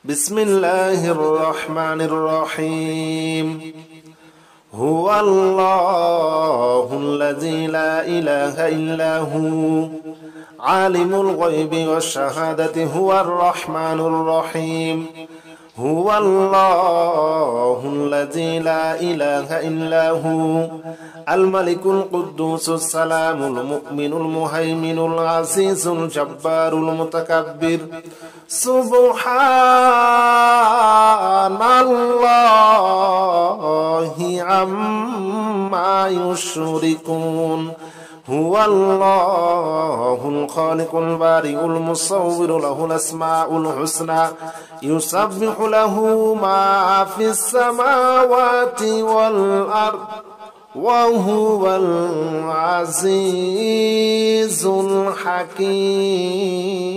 بسم الله الرحمن الرحيم هو الله الذي لا إله إلا هو عالم الغيب والشهادة هو الرحمن الرحيم هو الله الذي لا إله إلا هو الملك القدوس السلام المؤمن المهيمن العزيز الجبار المتكبر سبحان الله عما يشركون هو الله الخالق البارئ المصور له الأسماء الحسنى يسبح له ما في السماوات والأرض وهو العزيز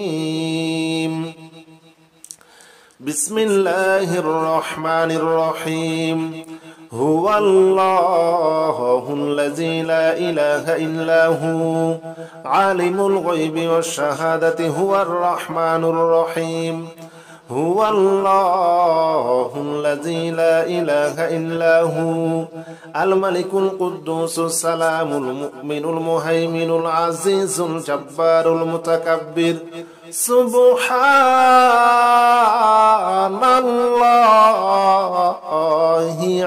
الحكيم بسم الله الرحمن الرحيم هو الله الذي لا إله إلا هو عالم الغيب والشهادة هو الرحمن الرحيم هو الله الذي لا إله إلا هو الملك القدوس السلام المؤمن المهيمن العزيز الجبار المتكبر سبحان الله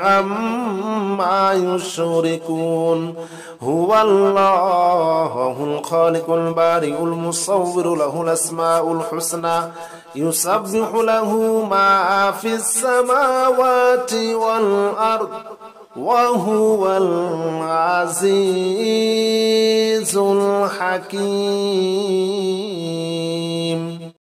عما يشركون هو الله الخالق البارئ المصور له الأسماء الحسنى يسبح له ما في السماوات والأرض وهو العزيز الحكيم